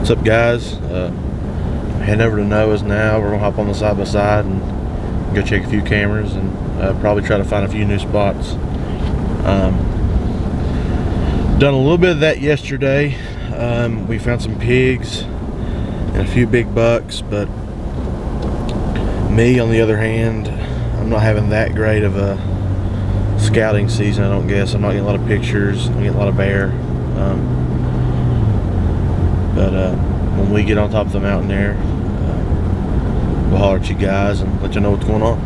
What's up, guys? Heading over to Noah's now. We're gonna hop on the side by side and go check a few cameras and probably try to find a few new spots. Done a little bit of that yesterday. We found some pigs and a few big bucks, but me, on the other hand, I'm not having that great of a scouting season, I don't guess. I'm not getting a lot of pictures. I'm getting a lot of bear. But when we get on top of the mountain there, we'll holler at you guys and let you know what's going on.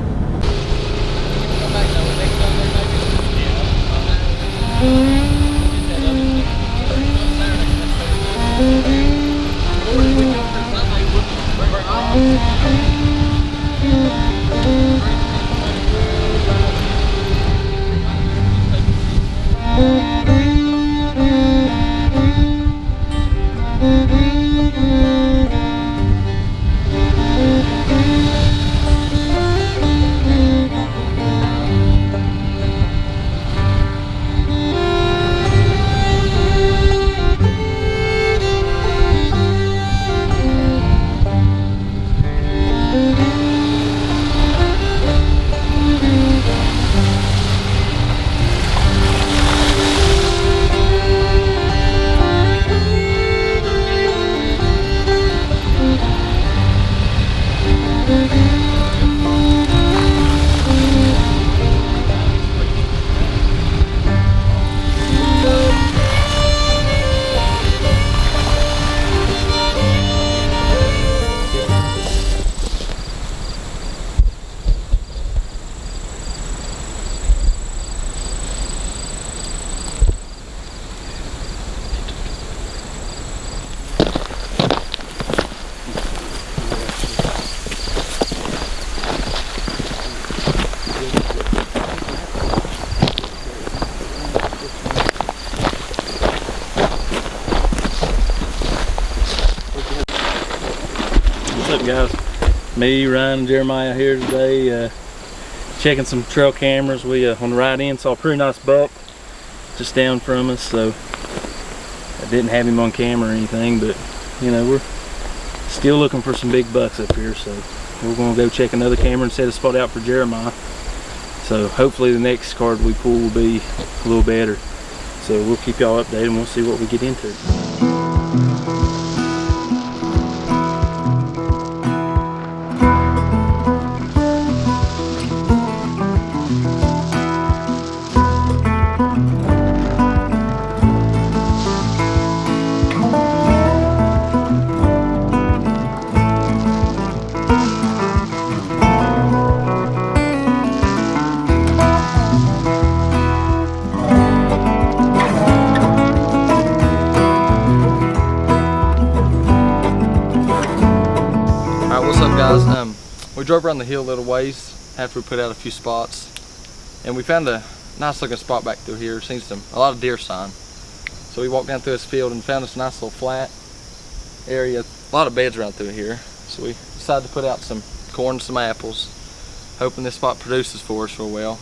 What's up, guys? Me, Ryan, and Jeremiah here today, checking some trail cameras. We on the right end saw a pretty nice buck just down from us, so I didn't have him on camera or anything, but you know, we're still looking for some big bucks up here, so we're gonna go check another camera and set a spot out for Jeremiah. So hopefully the next card we pull will be a little better. So we'll keep y'all updated and we'll see what we get into. We drove around the hill a little ways after we put out a few spots, and we found a nice looking spot back through here. Seen a lot of deer sign. So we walked down through this field and found this nice little flat area. A lot of beds around through here. So we decided to put out some corn, some apples, hoping this spot produces for us real well.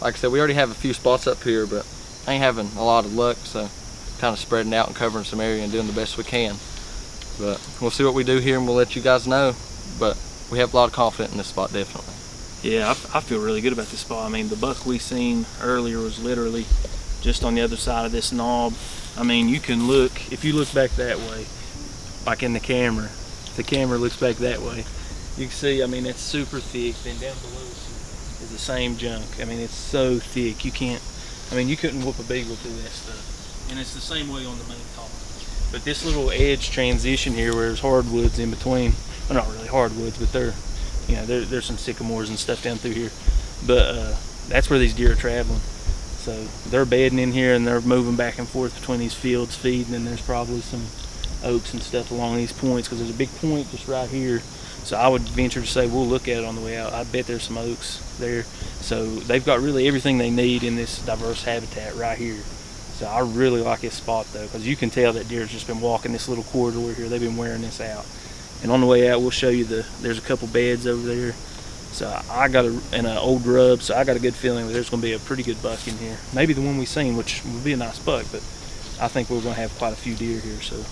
Like I said, we already have a few spots up here, but I ain't having a lot of luck, so kind of spreading out and covering some area and doing the best we can. But we'll see what we do here and we'll let you guys know. But we have a lot of confidence in this spot, definitely. Yeah, I feel really good about this spot. I mean, the buck we seen earlier was literally just on the other side of this knob. I mean, you can look, if you look back that way, like in the camera, if the camera looks back that way, you can see, I mean, it's super thick. Then down below is the same junk. I mean, it's so thick, you can't, I mean, you couldn't whoop a beagle through that stuff. And it's the same way on the main top. But this little edge transition here where there's hardwoods in between, well, not really hardwoods, but you know, there's some sycamores and stuff down through here. But that's where these deer are traveling. So they're bedding in here and they're moving back and forth between these fields feeding, and there's probably some oaks and stuff along these points because there's a big point just right here. So I would venture to say we'll look at it on the way out. I bet there's some oaks there. So they've got really everything they need in this diverse habitat right here. So I really like this spot though, because you can tell that deer's just been walking this little corridor here. They've been wearing this out. And on the way out, we'll show you there's a couple beds over there. So I got an old rub, so I got a good feeling that there's going to be a pretty good buck in here. Maybe the one we seen, which would be a nice buck, but I think we're going to have quite a few deer here. So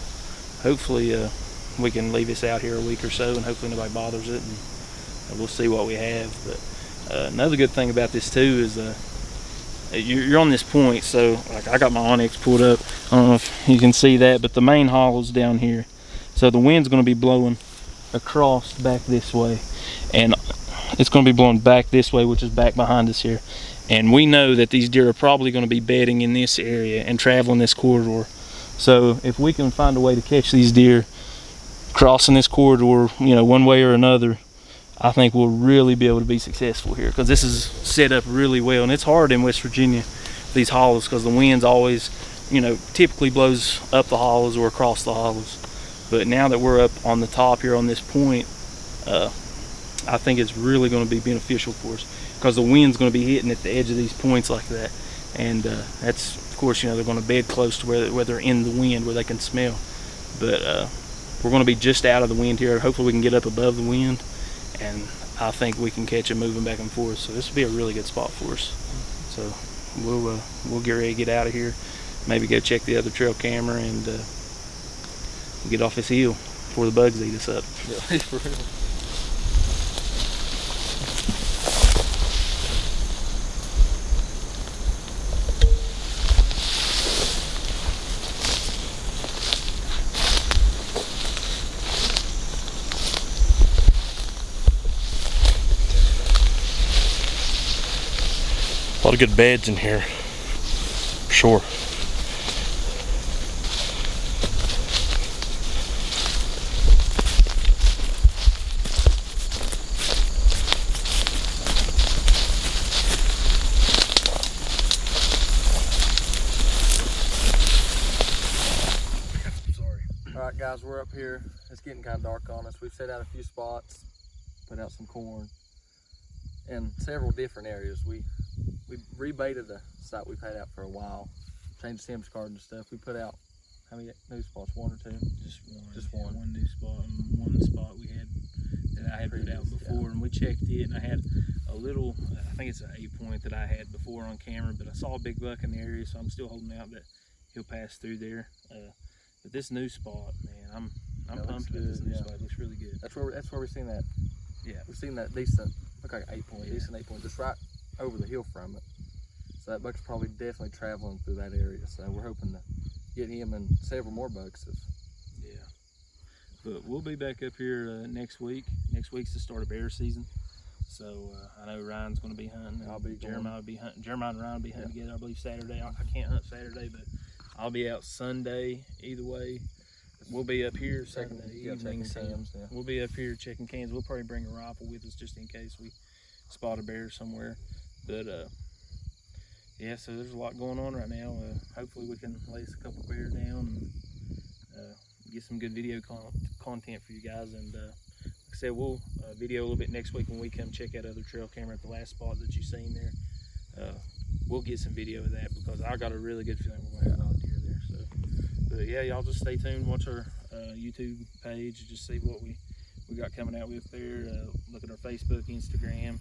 hopefully we can leave this out here a week or so, and hopefully nobody bothers it, and we'll see what we have. But another good thing about this too is you're on this point, so like I got my Onyx pulled up. I don't know if you can see that, but the main hollow's down here, so the wind's going to be blowing across back this way, and it's going to be blowing back this way, which is back behind us here. And we know that these deer are probably going to be bedding in this area and traveling this corridor. So if we can find a way to catch these deer crossing this corridor, you know, one way or another, I think we'll really be able to be successful here, because this is set up really well. And it's hard in West Virginia, these hollows, because the wind's always, you know, typically blows up the hollows or across the hollows. But now that we're up on the top here on this point, I think it's really going to be beneficial for us, because the wind's going to be hitting at the edge of these points like that. And that's, of course, you know, they're going to bed close to where they're in the wind, where they can smell. But we're going to be just out of the wind here. Hopefully we can get up above the wind, and I think we can catch them moving back and forth. So this will be a really good spot for us. So we'll get ready to get out of here, maybe go check the other trail camera, and get off this hill before the bugs eat us up. Yeah, for real. A lot of good beds in here, for sure. Alright guys, we're up here. It's getting kind of dark on us. We've set out a few spots, put out some corn in several different areas. We rebaited a site we've had out for a while, changed Sims card and stuff. We put out, how many new spots, one or two? Just one. One new spot, and one spot we had that I had put out before, and we checked it, and I had a little, I think it's an 8-point that I had before on camera, but I saw a big buck in the area, so I'm still holding out that he'll pass through there. But this new spot, man, I'm pumped with this new spot. It looks really good. That's where we've seen that. Yeah, We've seen that decent, look like an 8-point, decent 8-point, just right over the hill from it. So that buck's probably definitely traveling through that area. So we're hoping to get him and several more bucks. Yeah. But we'll be back up here next week. Next week's the start of bear season. So I know Ryan's going to be hunting. I'll be Jeremiah will be hunting. Jeremiah and Ryan will be hunting together, I believe, Saturday. I can't hunt Saturday, but I'll be out Sunday. Either way, we'll be up here Saturday evening. We'll be up here checking cans. We'll probably bring a rifle with us just in case we spot a bear somewhere. But yeah, so there's a lot going on right now. Hopefully we can lace a couple bears down and get some good video content for you guys. And like I said, we'll video a little bit next week when we come check out other trail camera at the last spot that you've seen there. We'll get some video of that, because I got a really good feeling we're gonna have a lot of deer there. So, but yeah, y'all just stay tuned. Watch our YouTube page, just see what we got coming out with there. Look at our Facebook, Instagram.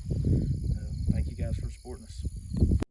Thank you guys for supporting us.